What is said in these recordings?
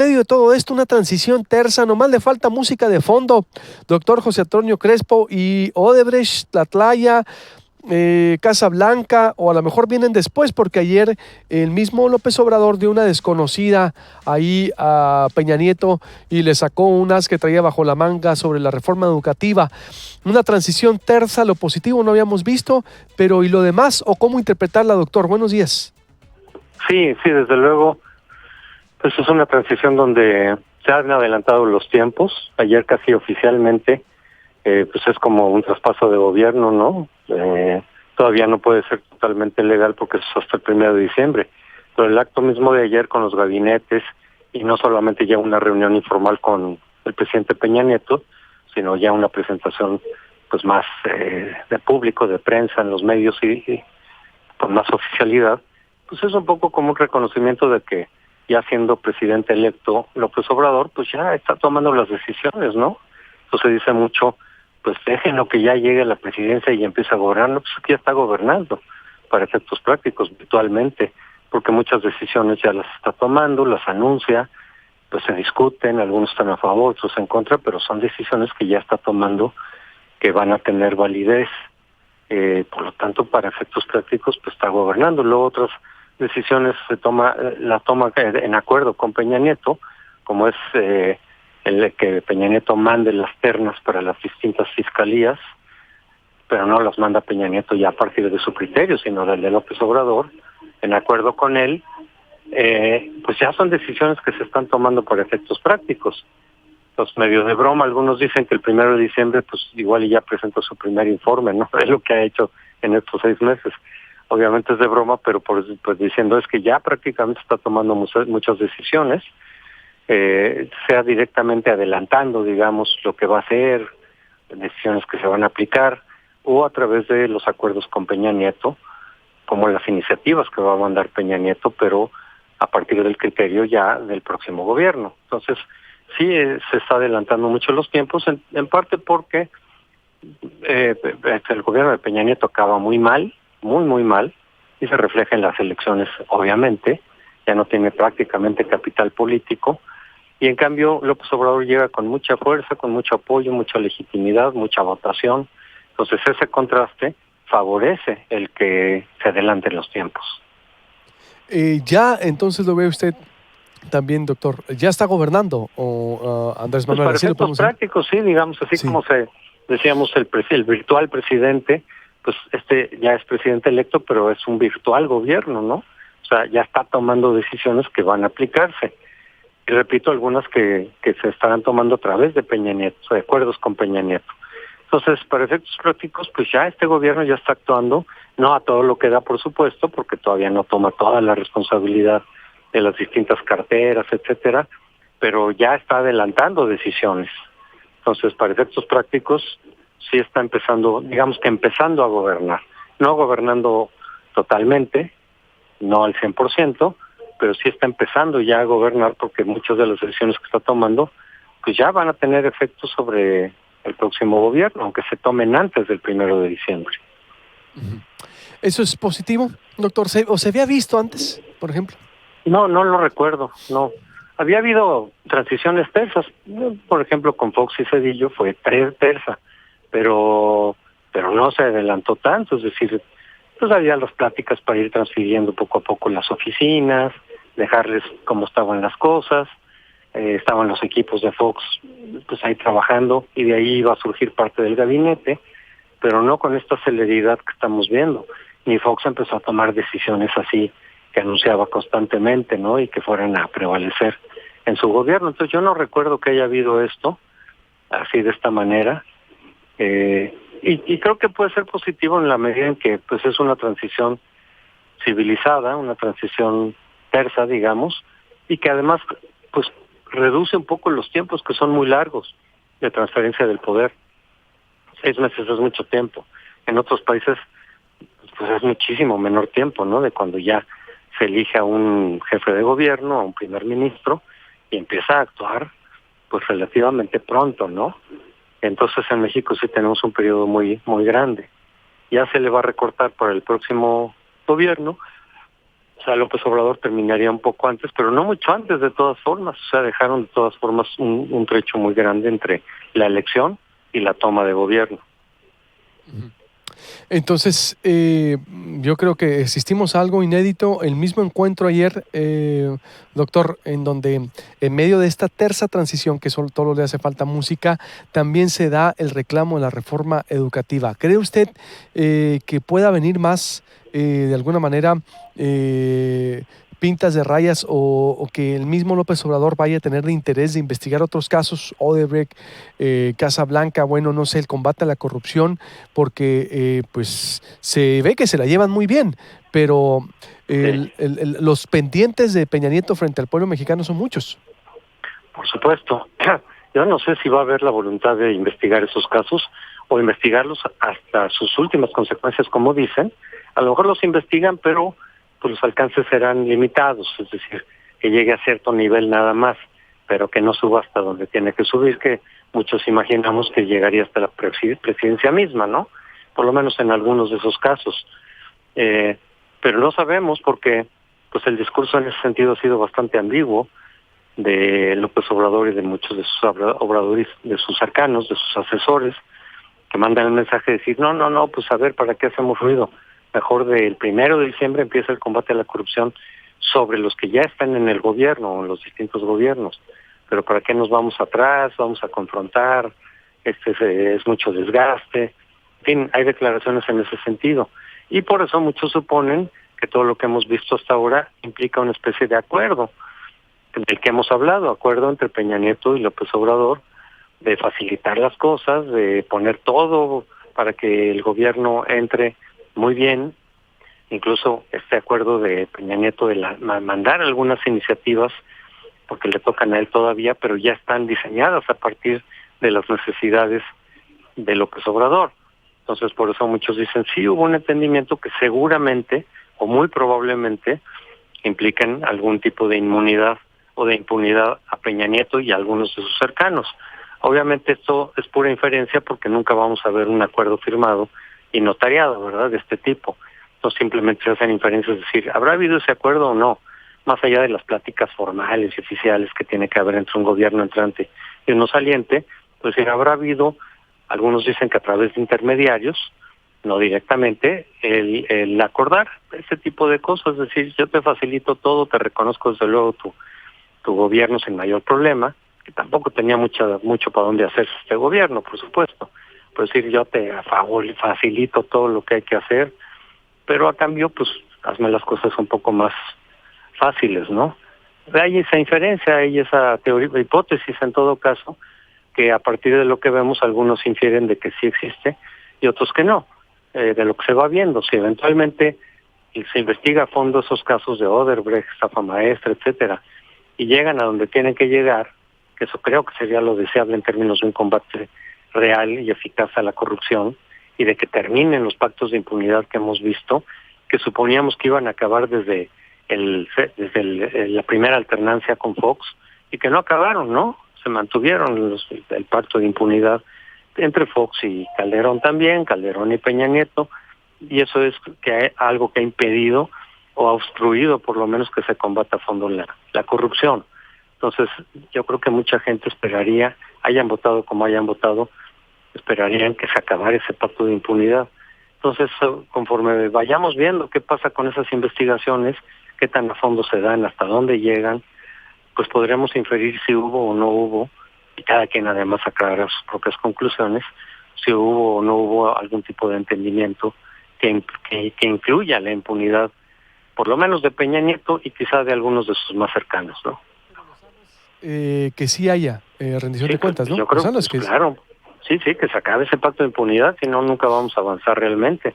medio de todo esto, una transición tersa, nomás le falta música de fondo, doctor José Antonio Crespo, y Odebrecht, Tlatlaya, Casa Blanca, o a lo mejor vienen después, porque ayer el mismo López Obrador dio una desconocida ahí a Peña Nieto y le sacó un as que traía bajo la manga sobre la reforma educativa. Una transición tersa, lo positivo no habíamos visto, pero ¿y lo demás? ¿O cómo interpretarla, doctor? Buenos días. Sí, sí, desde luego, pues es una transición donde se han adelantado los tiempos. Ayer casi oficialmente, pues es como un traspaso de gobierno, ¿no? Todavía no puede ser totalmente legal porque es hasta el 1 de diciembre. Pero el acto mismo de ayer con los gabinetes, y no solamente ya una reunión informal con el presidente Peña Nieto, sino ya una presentación pues más de público, de prensa, en los medios y con más oficialidad, pues es un poco como un reconocimiento de que ya siendo presidente electo López Obrador, pues ya está tomando las decisiones, ¿no? Entonces dice mucho, pues déjenlo que ya llegue a la presidencia y empiece a gobernar, no, pues aquí ya está gobernando para efectos prácticos virtualmente, porque muchas decisiones ya las está tomando, las anuncia, pues se discuten, algunos están a favor, otros en contra, pero son decisiones que ya está tomando que van a tener validez. Por lo tanto, para efectos prácticos, pues está gobernando. Luego otras decisiones la toma en acuerdo con Peña Nieto, como es el de que Peña Nieto mande las ternas para las distintas fiscalías, pero no las manda Peña Nieto ya a partir de su criterio, sino del de López Obrador, en acuerdo con él. Pues ya son decisiones que se están tomando por efectos prácticos. Los medios de broma, algunos dicen que el 1 de diciembre, pues igual ya presentó su primer informe, ¿no? Es lo que ha hecho en estos 6 meses. Obviamente es de broma, pero pues diciendo es que ya prácticamente está tomando muchas decisiones, sea directamente adelantando, digamos, lo que va a hacer, decisiones que se van a aplicar, o a través de los acuerdos con Peña Nieto, como las iniciativas que va a mandar Peña Nieto, pero a partir del criterio ya del próximo gobierno. Entonces, sí se está adelantando mucho los tiempos, en parte porque el gobierno de Peña Nieto acaba muy mal, muy mal, y se refleja en las elecciones, obviamente, ya no tiene prácticamente capital político, y en cambio López Obrador llega con mucha fuerza, con mucho apoyo, mucha legitimidad, mucha votación. Entonces ese contraste favorece el que se adelanten los tiempos. Ya entonces lo ve usted también, doctor. ¿Ya está gobernando o Andrés Pues Manuel? para ¿Así lo efectos podemos decir? prácticos, sí, digamos, así Sí. como decíamos el virtual presidente, pues este ya es presidente electo, pero es un virtual gobierno, ¿no? O sea, ya está tomando decisiones que van a aplicarse. Y repito, algunas que se estarán tomando a través de Peña Nieto, de acuerdos con Peña Nieto. Entonces, para efectos prácticos, pues ya este gobierno ya está actuando, no a todo lo que da, por supuesto, porque todavía no toma toda la responsabilidad de las distintas carteras, etcétera, pero ya está adelantando decisiones. Entonces, para efectos prácticos, sí está empezando, digamos que empezando a gobernar, no gobernando totalmente, no al 100%, pero sí está empezando ya a gobernar porque muchas de las decisiones que está tomando, pues ya van a tener efectos sobre el próximo gobierno, aunque se tomen antes del 1 de diciembre. ¿Eso es positivo, doctor? ¿O se había visto antes, por ejemplo? No, no lo recuerdo, no. Había habido transiciones tersas, por ejemplo, con Fox y Cedillo fue tersa, pero no se adelantó tanto, es decir, pues había las pláticas para ir transfiriendo poco a poco las oficinas, dejarles cómo estaban las cosas, estaban los equipos de Fox pues ahí trabajando y de ahí iba a surgir parte del gabinete, pero no con esta celeridad que estamos viendo. Ni Fox empezó a tomar decisiones así que anunciaba constantemente, ¿no? Y que fueran a prevalecer en su gobierno. Entonces yo no recuerdo que haya habido esto así de esta manera. Y creo que puede ser positivo en la medida en que pues es una transición civilizada, una transición tersa, digamos, y que además pues reduce un poco los tiempos que son muy largos de transferencia del poder. 6 meses es mucho tiempo. En otros países pues es muchísimo menor tiempo, ¿no? De cuando ya se elige a un jefe de gobierno, a un primer ministro, y empieza a actuar pues relativamente pronto, ¿no? Entonces en México sí tenemos un periodo muy grande. Ya se le va a recortar para el próximo gobierno, O sea, López Obrador terminaría un poco antes, pero no mucho antes de todas formas. O sea, dejaron de todas formas un trecho muy grande entre la elección y la toma de gobierno. Entonces, yo creo que asistimos a algo inédito, el mismo encuentro ayer, doctor, en donde en medio de esta terza transición, que solo todo le hace falta música, también se da el reclamo de la reforma educativa. ¿Cree usted que pueda venir más, de alguna manera, pintas de rayas o que el mismo López Obrador vaya a tener el interés de investigar otros casos, Odebrecht, Casa Blanca, bueno, no sé, el combate a la corrupción, porque pues se ve que se la llevan muy bien, pero Sí, los pendientes de Peña Nieto frente al pueblo mexicano son muchos. por supuesto. Yo no sé si va a haber la voluntad de investigar esos casos o investigarlos hasta sus últimas consecuencias, como dicen. A lo mejor los investigan, pero pues los alcances serán limitados, es decir, que llegue a cierto nivel nada más, pero que no suba hasta donde tiene que subir, que muchos imaginamos que llegaría hasta la presidencia misma, ¿no? Por lo menos en algunos de esos casos. Pero no sabemos porque pues el discurso en ese sentido ha sido bastante ambiguo de López Obrador y de muchos de sus obradores, de sus cercanos, de sus asesores, que mandan el mensaje de decir, no, pues a ver, ¿para qué hacemos ruido? Mejor del 1 de diciembre empieza el combate a la corrupción sobre los que ya están en el gobierno o en los distintos gobiernos. Pero ¿para qué nos vamos atrás? Vamos a confrontar, es mucho desgaste. En fin, hay declaraciones en ese sentido. Y por eso muchos suponen que todo lo que hemos visto hasta ahora implica una especie de acuerdo del que hemos hablado, acuerdo entre Peña Nieto y López Obrador, de facilitar las cosas, de poner todo para que el gobierno entre muy bien, incluso este acuerdo de Peña Nieto de mandar algunas iniciativas, porque le tocan a él todavía, pero ya están diseñadas a partir de las necesidades de López Obrador. Entonces, por eso muchos dicen, sí, hubo un entendimiento que seguramente, o muy probablemente, implican algún tipo de inmunidad o de impunidad a Peña Nieto y a algunos de sus cercanos. Obviamente esto es pura inferencia porque nunca vamos a ver un acuerdo firmado y notariado, ¿verdad?, de este tipo. No simplemente se hacen inferencias, es decir, ¿habrá habido ese acuerdo o no? Más allá de las pláticas formales y oficiales que tiene que haber entre un gobierno entrante y uno saliente, pues si habrá habido, algunos dicen que a través de intermediarios, no directamente, el acordar ese tipo de cosas, es decir, yo te facilito todo, te reconozco desde luego tu gobierno sin mayor problema, que tampoco tenía mucho para dónde hacerse este gobierno, por supuesto. Pues decir, yo te facilito todo lo que hay que hacer, pero a cambio, pues, hazme las cosas un poco más fáciles, ¿no? Hay esa inferencia, hay esa teoría, hipótesis en todo caso, que a partir de lo que vemos, algunos infieren de que sí existe y otros que no, de lo que se va viendo. Si eventualmente se investiga a fondo esos casos de Odebrecht, estafa maestra, etcétera, y llegan a donde tienen que llegar, que eso creo que sería lo deseable en términos de un combate real y eficaz a la corrupción, y de que terminen los pactos de impunidad que hemos visto, que suponíamos que iban a acabar desde la primera alternancia con Fox, y que no acabaron, ¿no? Se mantuvieron el pacto de impunidad entre Fox y Calderón también, Calderón y Peña Nieto, y eso es algo que ha impedido o ha obstruido por lo menos que se combata a fondo la corrupción. Entonces, yo creo que mucha gente esperaría, hayan votado como hayan votado, esperarían que se acabara ese pacto de impunidad. Entonces, conforme vayamos viendo qué pasa con esas investigaciones, qué tan a fondo se dan, hasta dónde llegan, pues podremos inferir si hubo o no hubo, y cada quien además sacará sus propias conclusiones, si hubo o no hubo algún tipo de entendimiento que incluya la impunidad, por lo menos de Peña Nieto y quizá de algunos de sus más cercanos, ¿no? Que sí haya rendición Sí, de cuentas, pues ¿no? yo creo, Gonzalo, es que claro, sí, que se acabe ese pacto de impunidad, si no, nunca vamos a avanzar realmente,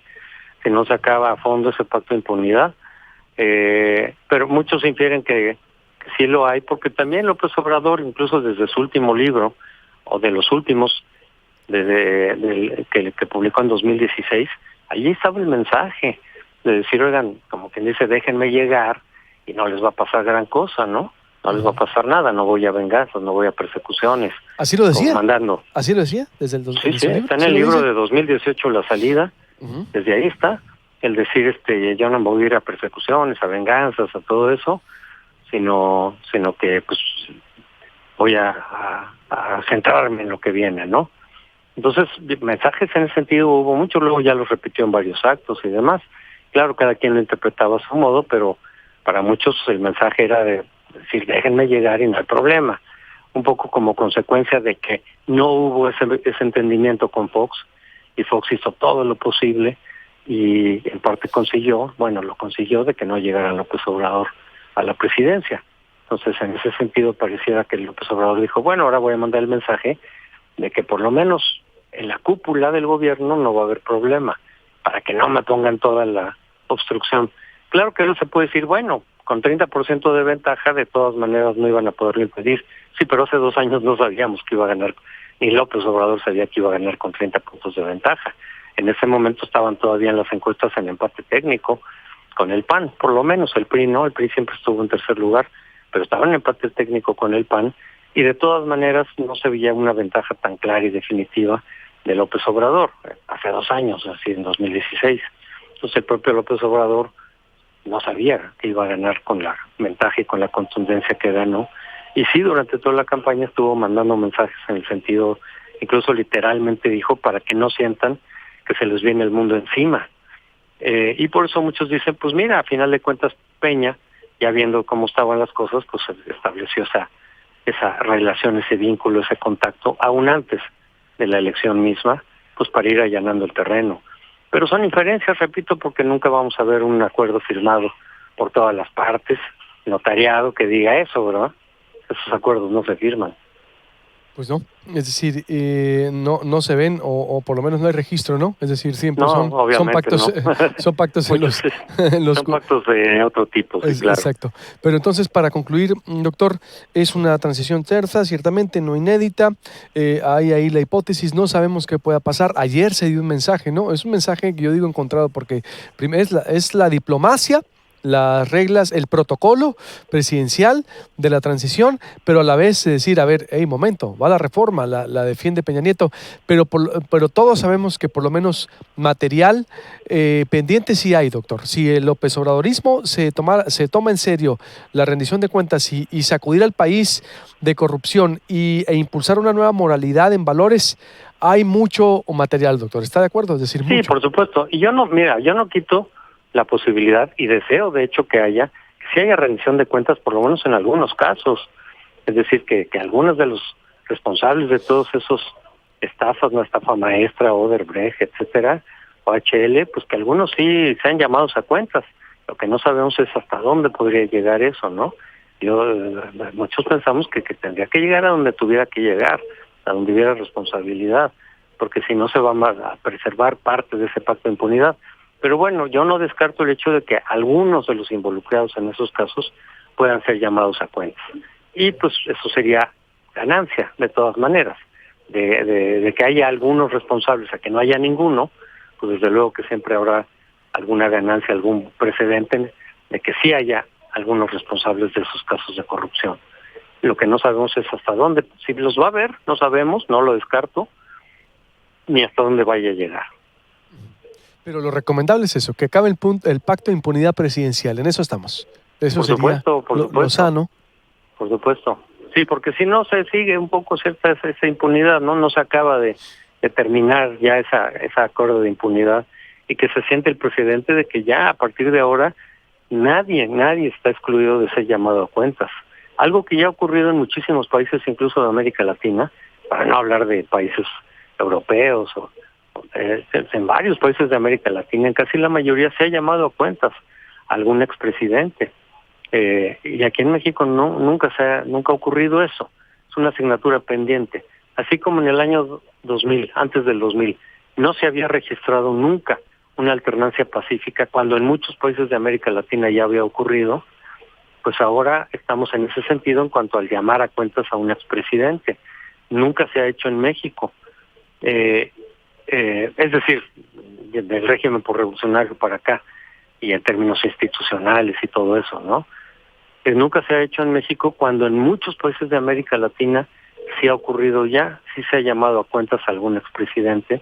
si no se acaba a fondo ese pacto de impunidad. Pero muchos infieren que sí lo hay, porque también López Obrador, incluso desde su último libro, o de los últimos, que publicó en 2016, allí estaba el mensaje de decir, oigan, como quien dice, déjenme llegar y no les va a pasar gran cosa, ¿no? No les va a pasar nada, no voy a venganzas, no voy a persecuciones. así lo decía. Mandando. Así lo decía desde el Sí, libro. está en ¿Sí el lo libro dice? de 2018, La Salida, desde ahí está. el decir, yo no me voy a ir a persecuciones, a venganzas, a todo eso, sino que pues voy a centrarme en lo que viene, ¿no? Entonces, mensajes en ese sentido hubo mucho, luego ya los repitió en varios actos y demás. Claro, cada quien lo interpretaba a su modo, pero para muchos el mensaje era de decir, déjenme llegar y no hay problema. Un poco como consecuencia de que no hubo ese entendimiento con Fox, y Fox hizo todo lo posible y en parte lo consiguió de que no llegara López Obrador a la presidencia. Entonces, en ese sentido, pareciera que López Obrador dijo, bueno, ahora voy a mandar el mensaje de que por lo menos en la cúpula del gobierno no va a haber problema, para que no me pongan toda la obstrucción. Claro que no se puede decir, bueno, con 30% de ventaja, de todas maneras no iban a poderlo impedir. Sí, pero hace 2 años no sabíamos que iba a ganar, ni López Obrador sabía que iba a ganar con 30 puntos de ventaja. En ese momento estaban todavía en las encuestas en empate técnico con el PAN, por lo menos el PRI no, el PRI siempre estuvo en tercer lugar, pero estaban en empate técnico con el PAN, y de todas maneras no se veía una ventaja tan clara y definitiva de López Obrador, hace 2 años, así en 2016. Entonces el propio López Obrador no sabía que iba a ganar con la ventaja y con la contundencia que ganó. Y sí, durante toda la campaña estuvo mandando mensajes en el sentido, incluso literalmente dijo, para que no sientan que se les viene el mundo encima. Y por eso muchos dicen, pues mira, a final de cuentas Peña, ya viendo cómo estaban las cosas, pues estableció esa relación, ese vínculo, ese contacto, aún antes de la elección misma, pues para ir allanando el terreno. Pero son inferencias, repito, porque nunca vamos a ver un acuerdo firmado por todas las partes, notariado, que diga eso, ¿verdad? Esos acuerdos no se firman. Pues no, es decir, no se ven o por lo menos no hay registro, ¿no? Es decir, siempre son pactos, no. Son pactos en los, son pactos de otro tipo, sí, claro. Exacto. Pero entonces, para concluir, doctor, es una transición tersa, ciertamente no inédita, hay ahí la hipótesis, no sabemos qué pueda pasar. Ayer se dio un mensaje, ¿no? Es un mensaje que yo digo encontrado porque primero es la diplomacia, las reglas, el protocolo presidencial de la transición, pero a la vez decir, a ver, hey, momento, va la reforma, la defiende Peña Nieto, pero todos sabemos que por lo menos material pendiente sí hay, doctor. Si el López Obradorismo se toma en serio la rendición de cuentas y sacudir al país de corrupción e impulsar una nueva moralidad en valores, hay mucho material, doctor. ¿Está de acuerdo? Es decir, sí, mucho. Por supuesto. Y yo no quito la posibilidad, y deseo de hecho que si haya rendición de cuentas, por lo menos en algunos casos. Es decir, que algunos de los responsables de todos esos estafas, la estafa maestra, Odebrecht, etcétera, OHL, pues que algunos sí sean llamados a cuentas. Lo que no sabemos es hasta dónde podría llegar eso, ¿no? Muchos pensamos que tendría que llegar a donde tuviera que llegar, a donde hubiera responsabilidad, porque si no se va a preservar parte de ese pacto de impunidad. Pero bueno, yo no descarto el hecho de que algunos de los involucrados en esos casos puedan ser llamados a cuentas. Y pues eso sería ganancia, de todas maneras. De que haya algunos responsables a que no haya ninguno, pues desde luego que siempre habrá alguna ganancia, algún precedente de que sí haya algunos responsables de esos casos de corrupción. Lo que no sabemos es hasta dónde, si los va a haber, no sabemos, no lo descarto, ni hasta dónde vaya a llegar. Pero lo recomendable es eso, que acabe el pacto de impunidad presidencial, en eso estamos. Eso por sería supuesto, lo sano. Por supuesto. Sí, porque si no se sigue un poco cierta esa impunidad, no se acaba de terminar ya ese acuerdo de impunidad, y que se siente el precedente de que ya a partir de ahora nadie está excluido de ser llamado a cuentas. Algo que ya ha ocurrido en muchísimos países, incluso de América Latina, para no hablar de países europeos en varios países de América Latina, en casi la mayoría se ha llamado a cuentas a algún expresidente. Y aquí en México nunca ha ocurrido eso. Es una asignatura pendiente. Así como en el año 2000, antes del 2000, no se había registrado nunca una alternancia pacífica, cuando en muchos países de América Latina ya había ocurrido, pues ahora estamos en ese sentido en cuanto al llamar a cuentas a un expresidente. Nunca se ha hecho en México. Es decir, del régimen por revolucionario para acá, y en términos institucionales y todo eso, ¿no? Nunca se ha hecho en México, cuando en muchos países de América Latina sí ha ocurrido ya, sí se ha llamado a cuentas a algún expresidente,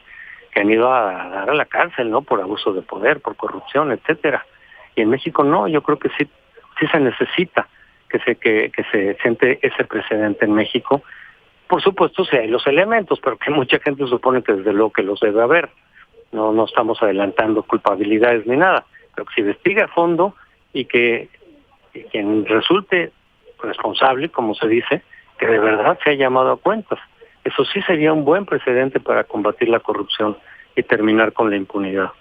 que han ido a dar a la cárcel, ¿no? Por abuso de poder, por corrupción, etcétera. Y en México no, yo creo que sí se necesita que se siente ese precedente en México. Por supuesto, sí hay los elementos, pero que mucha gente supone que desde luego que los debe haber. No estamos adelantando culpabilidades ni nada, pero que se investigue a fondo y que quien resulte responsable, como se dice, que de verdad se ha llamado a cuentas. Eso sí sería un buen precedente para combatir la corrupción y terminar con la impunidad.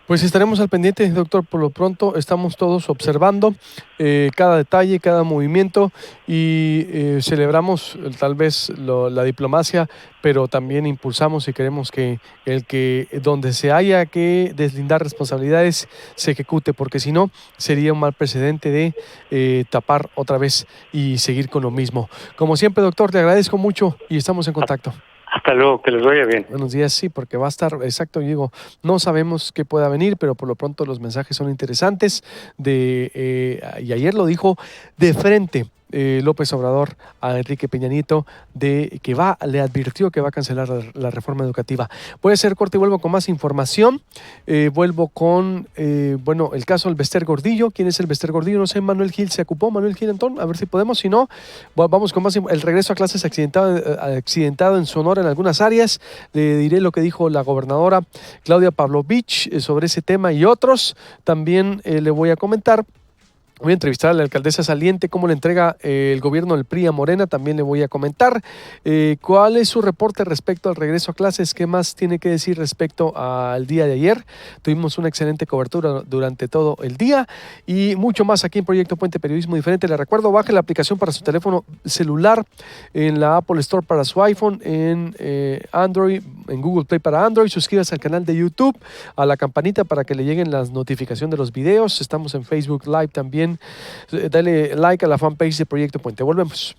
Pues estaremos al pendiente, doctor. Por lo pronto estamos todos observando cada detalle, cada movimiento y celebramos tal vez la diplomacia, pero también impulsamos y queremos que donde se haya que deslindar responsabilidades se ejecute, porque si no sería un mal precedente de tapar otra vez y seguir con lo mismo. Como siempre, doctor, te agradezco mucho y estamos en contacto. Hasta luego, que les vaya bien. Buenos días, sí, porque va a estar, exacto, digo, no sabemos qué pueda venir, pero por lo pronto los mensajes son interesantes. Y ayer lo dijo de frente López Obrador a Enrique Peña Nieto le advirtió que va a cancelar la reforma educativa. Voy a hacer corte y vuelvo con más información. Vuelvo con, el caso del Bester Gordillo. ¿Quién es el Bester Gordillo? No sé, Manuel Gil se ocupó, Manuel Gil Antón, a ver si podemos, si no, vamos con más. El regreso a clases accidentado en Sonora en algunas áreas. Le diré lo que dijo la gobernadora Claudia Pavlovich sobre ese tema y otros. También le voy a comentar. Voy a entrevistar a la alcaldesa saliente, cómo le entrega el gobierno del PRI a Morena, también le voy a comentar cuál es su reporte respecto al regreso a clases, qué más tiene que decir respecto al día de ayer. Tuvimos una excelente cobertura durante todo el día y mucho más aquí en Proyecto Puente Periodismo Diferente. Le recuerdo, baje la aplicación para su teléfono celular en la Apple Store para su iPhone, en Android, en Google Play para Android. Suscríbase al canal de YouTube, a la campanita para que le lleguen las notificaciones de los videos. Estamos en Facebook Live también. Dale like a la fanpage de Proyecto Puente. Volvemos.